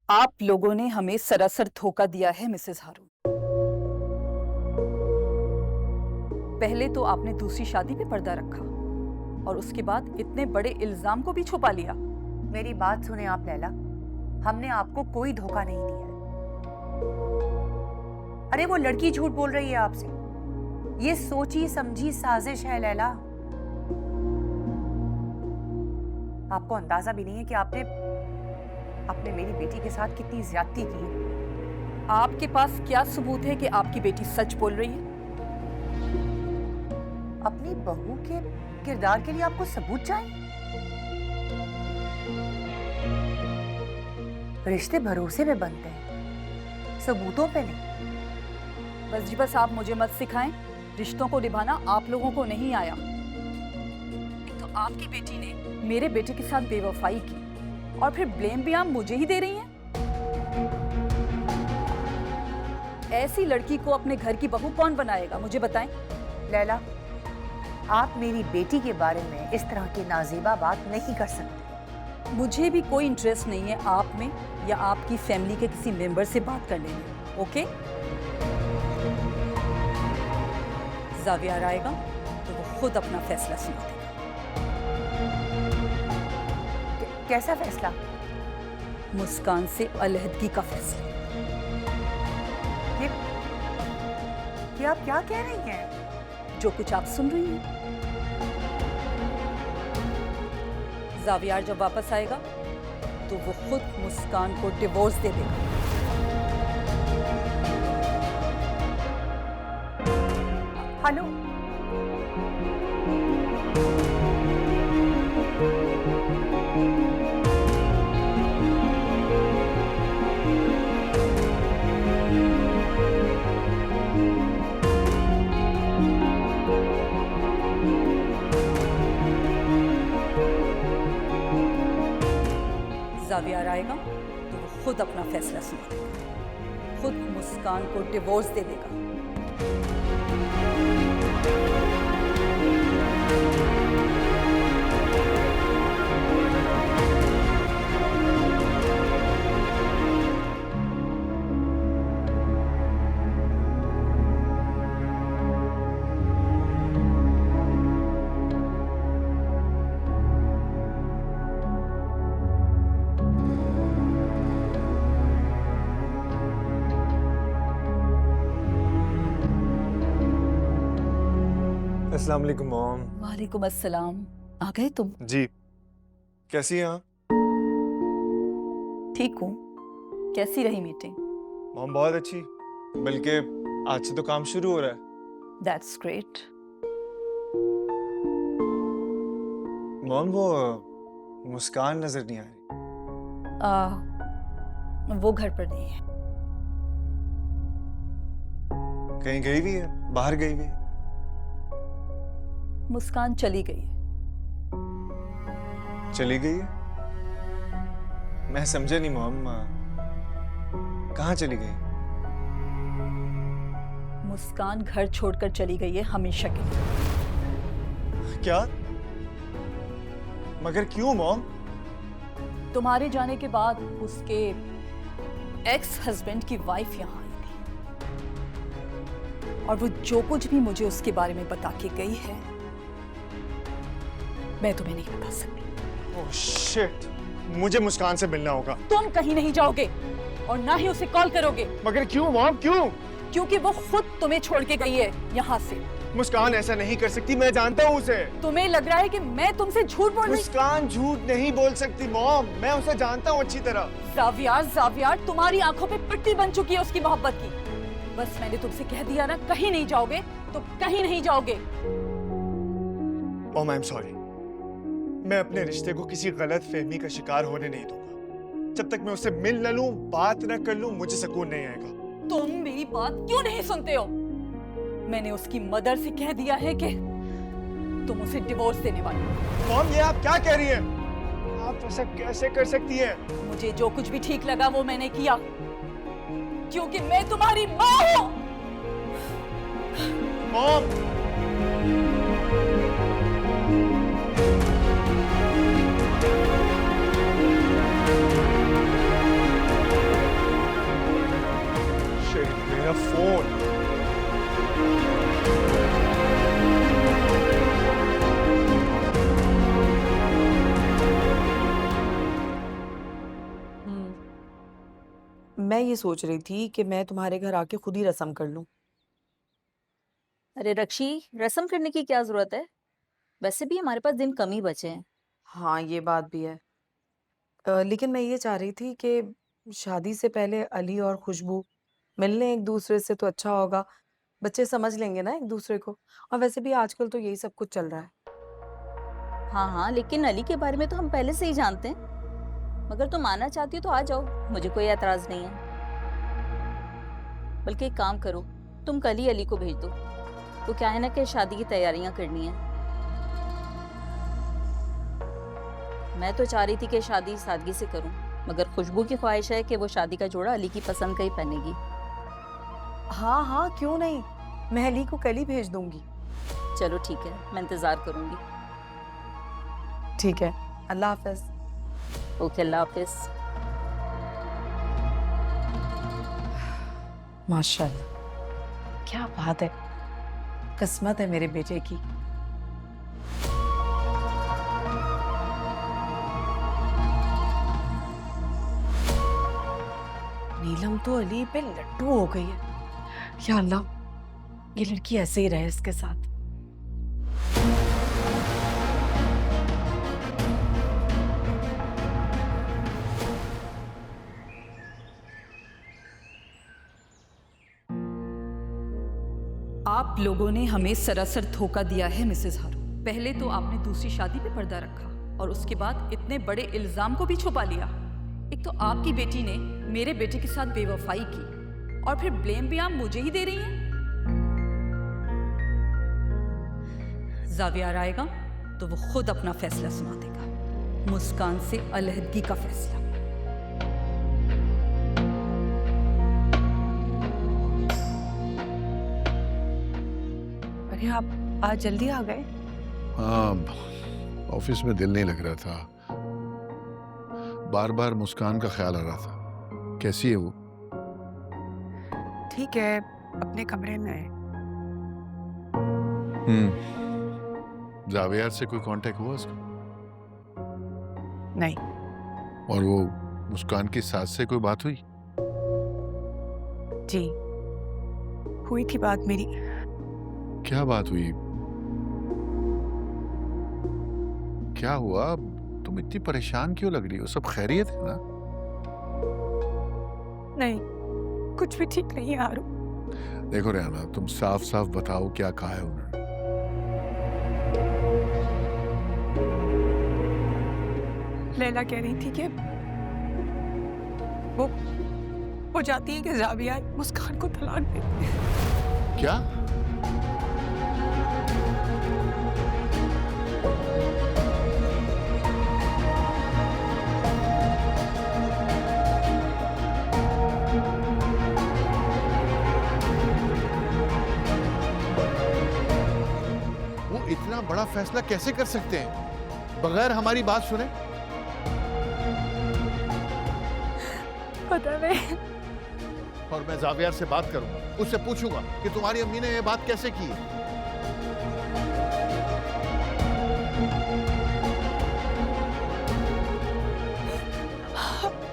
आप लोगों ने हमें सरासर धोखा दिया है मिसेस हारून। पहले तो आपने दूसरी शादी पे पर्दा रखा और उसके बाद इतने बड़े इल्जाम को भी छुपा लिया। मेरी बात सुने आप लैला, हमने आपको कोई धोखा नहीं दिया है। अरे वो लड़की झूठ बोल रही है आपसे। ये सोची समझी साजिश है लैला। आपको अंदाजा भी नहीं है कि आपने मेरी बेटी के साथ कितनी ज्यादती की है। आपके पास क्या सबूत है कि आपकी बेटी सच बोल रही है? अपनी बहू के किरदार के लिए आपको सबूत चाहिए? रिश्ते भरोसे पे बनते हैं, सबूतों पे नहीं। बस जी बस, आप मुझे मत सिखाएं। रिश्तों को निभाना आप लोगों को नहीं आया। एक तो आपकी बेटी ने मेरे बेटे के साथ बेवफाई की और फिर ब्लेम भी आप मुझे ही दे रही हैं। ऐसी लड़की को अपने घर की बहू कौन बनाएगा, मुझे बताएं। लैला, आप मेरी बेटी के बारे में इस तरह की नाज़ेबा बात नहीं कर सकते। मुझे भी कोई इंटरेस्ट नहीं है आप में या आपकी फैमिली के किसी मेंबर से बात करने में। ओके? जावियार आएगा तो वो खुद अपना फैसला सुना देगा। कैसा फैसला? मुस्कान से अलहदगी का फैसला। ये आप क्या कह रही हैं? जो कुछ आप सुन रही हैं। जावियार जब वापस आएगा तो वो खुद मुस्कान को डिवोर्स दे देगा। हेलो, जावियार आएगा तो वो खुद अपना फैसला सुना देगा, खुद मुस्कान को डिवोर्स दे देगा। अस्सलाम वालेकुम मॉम। वालेकुम अस्सलाम। आ गए तुम? जी, कैसी हैं आप? ठीक हूँ। कैसी रही मीटिंग? मॉम बहुत अच्छी, बल्कि आज से तो काम शुरू हो रहा है। That's great. मॉम वो मुस्कान नजर नहीं आ रही। वो घर पर नहीं है। कहीं गई हुई है, बाहर गई हुई है। मुस्कान चली गई है। चली गई है? मैं समझा नहीं मॉम, कहाँ चली गई? मुस्कान घर छोड़कर चली गई है हमेशा के लिए। क्या? मगर क्यों मॉम? तुम्हारे जाने के बाद उसके एक्स हस्बैंड की वाइफ यहाँ आई थी और वो जो कुछ भी मुझे उसके बारे में बता के गई है मैं तुम्हें नहीं बता सकती। ओह शिट, मुझे मुस्कान से मिलना होगा। तुम कहीं नहीं जाओगे और ना ही उसे कॉल करोगे। मगर क्यों मॉम, क्यों? क्योंकि वो खुद तुम्हें छोड़ के गई है यहाँ से। मुस्कान ऐसा नहीं कर सकती, मैं जानता हूँ उसे। तुम्हें लग रहा है कि मैं तुमसे झूठ बोल रही? मुस्कान झूठ नहीं बोल सकती मॉम, मैं उसे जानता हूँ अच्छी तरह। जावियार, तुम्हारी आंखों पे पट्टी बन चुकी है उसकी मोहब्बत की। बस मैंने तुमसे कह दिया ना, कहीं नहीं जाओगे तो कहीं नहीं जाओगे। मॉम आई एम सॉरी, मैं अपने रिश्ते को किसी गलत फहमी का शिकार होने नहीं दूंगा। जब तक मैं उससे मिल न लूं, बात न कर लूं, मुझे सुकून नहीं आएगा। तुम मेरी बात क्यों नहीं सुनते हो? मैंने उसकी मदर से कह दिया है कि तुम उसे डिवोर्स देने वाली हो। मॉम ये आप क्या कह रही हैं? आप ऐसा कैसे कर सकती हैं? मुझे जो कुछ भी ठीक लगा वो मैंने किया, क्योंकि मैं तुम्हारी माँ हूँ। मॉम मेरा फोन। मैं ये सोच रही थी कि मैं तुम्हारे घर आके खुद ही रस्म कर लूं। अरे रक्षी, रस्म करने की क्या जरूरत है? वैसे भी हमारे पास दिन कम ही बचे हैं। हाँ, ये बात भी है। लेकिन मैं ये चाह रही थी कि शादी से पहले अली और खुशबू मिल लें एक दूसरे से तो अच्छा होगा। बच्चे समझ लेंगे ना एक दूसरे को। और वैसे भी आजकल तो यही सब कुछ चल रहा है। हाँ हाँ, लेकिन अली के बारे में तो हम पहले से ही जानते हैं। मगर तुम आना चाहती हो तो आ जाओ, मुझे कोई एतराज नहीं है। बल्कि एक काम करो, तुम कल ही अली को भेज दो। तो क्या है ना कि शादी की तैयारियां करनी है। मैं तो चाह रही थी कि शादी सादगी से करूं, मगर खुशबू की ख्वाहिश है कि वो शादी का जोड़ा अली की पसंद का ही पहनेगी। हाँ हाँ, क्यों नहीं, मैं अली को कल ही भेज दूंगी। चलो ठीक है, मैं इंतजार करूंगी। ठीक है, अल्लाह हाफिज। ओके, अल्लाह हाफिज। माशाल्लाह, क्या बात है, किस्मत है मेरे बेटे की। नीलम तो अली पे लट्टू हो गई है। या अल्लाह, ये लड़की ऐसे ही रहे इसके साथ। आप लोगों ने हमें सरासर धोखा दिया है मिसेस हारू। पहले तो आपने दूसरी शादी पे पर्दा रखा और उसके बाद इतने बड़े इल्जाम को भी छुपा लिया। एक तो आपकी बेटी ने मेरे बेटे के साथ बेवफाई की और फिर ब्लेम भी आप मुझे ही दे रही हैं। जावियार आएगा तो वो खुद अपना फैसला सुना देगा। मुस्कान से अलहदगी का फैसला। अरे आप आज जल्दी आ गए? हाँ, ऑफिस में दिल नहीं लग रहा था। बार बार मुस्कान का ख्याल आ रहा था। कैसी है वो? ठीक है, अपने कमरे में है। जावियार से कोई कांटेक्ट हुआ उसका? नहीं। और वो मुस्कान की सास से कोई बात हुई? जी, हुई थी बात मेरी। क्या बात हुई? क्या हुआ? तुम इतनी परेशान क्यों लग रही हो? सब खैरियत है ना? नहीं, कुछ भी ठीक नहीं है आरू। देखो रेहाना, तुम साफ साफ बताओ क्या कहा है उन्होंने? लैला कह रही थी कि वो चाहती है कि जाविया मुस्कान को तलाक दे। क्या? वो इतना बड़ा फैसला कैसे कर सकते हैं बगैर हमारी बात सुने? पता नहीं। और मैं जावियार से बात करूंगा, उससे पूछूंगा कि तुम्हारी अम्मी ने ये बात कैसे की है।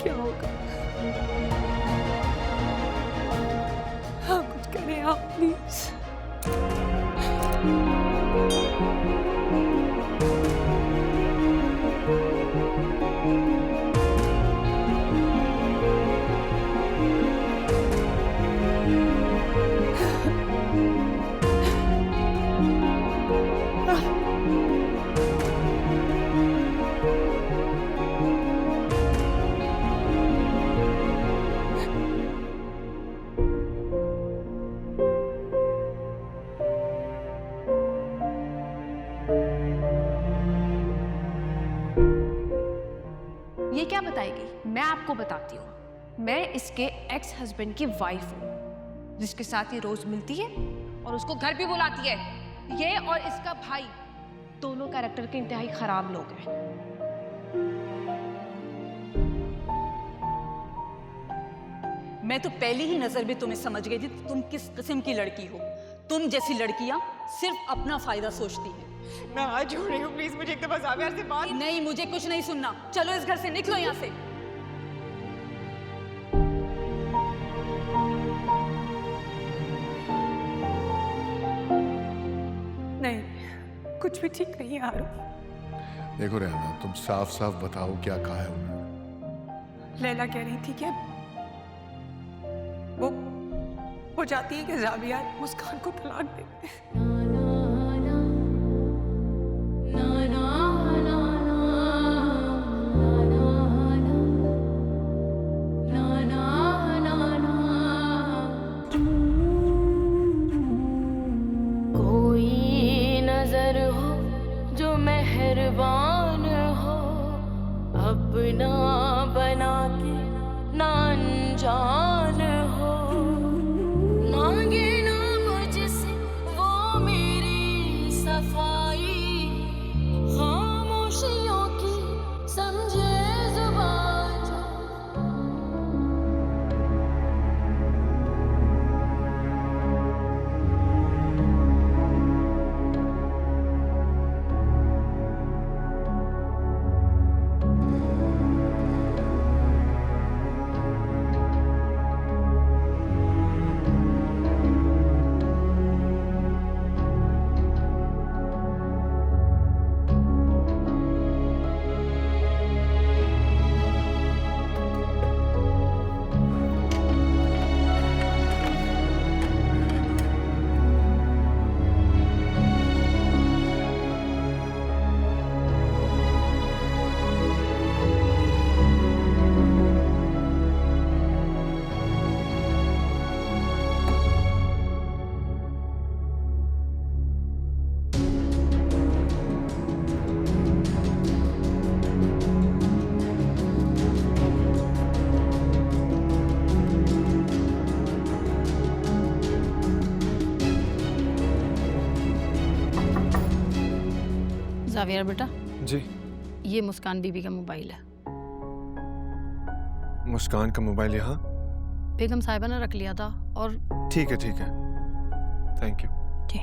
क्या होगा? हाँ, कुछ करें आप प्लीज। ये क्या बताएगी? मैं आपको बताती हूँ। मैं इसके एक्स हस्बैंड की वाइफ हूँ, जिसके साथ ये रोज मिलती है और उसको घर भी बुलाती है। ये और इसका भाई दोनों कैरेक्टर के इंतहाई खराब लोग हैं। मैं तो पहली ही नजर में तुम्हें समझ गई थी तुम किस किस्म की लड़की हो। तुम जैसी लड़कियां सिर्फ अपना फायदा सोचती हैं। मैं हाथ जोड़ रही हूँ, प्लीज मुझे एक दफा जाविया से बात। नहीं, मुझे कुछ नहीं सुनना। चलो इस घर से निकलो यहाँ से। नहीं, कुछ भी ठीक नहीं है आरू। देखो रेहाना, तुम साफ साफ बताओ क्या कहा है उन्होंने। लैला कह रही थी कि वो चाहती है कि जाविया मुस्कान को तलाक दे। कोई नजर हो जो मेहरबान हो, अपना बना के ना अनजान हो, मांगे ना मुझसे वो मेरी सफाई, खामोशियों की समझे जुबान जो। जावियर बेटा, जी। ये मुस्कान बीबी का मोबाइल है। मुस्कान का मोबाइल यहाँ? बेगम साहिबा ने रख लिया था और ठीक है, थैंक यू। जी।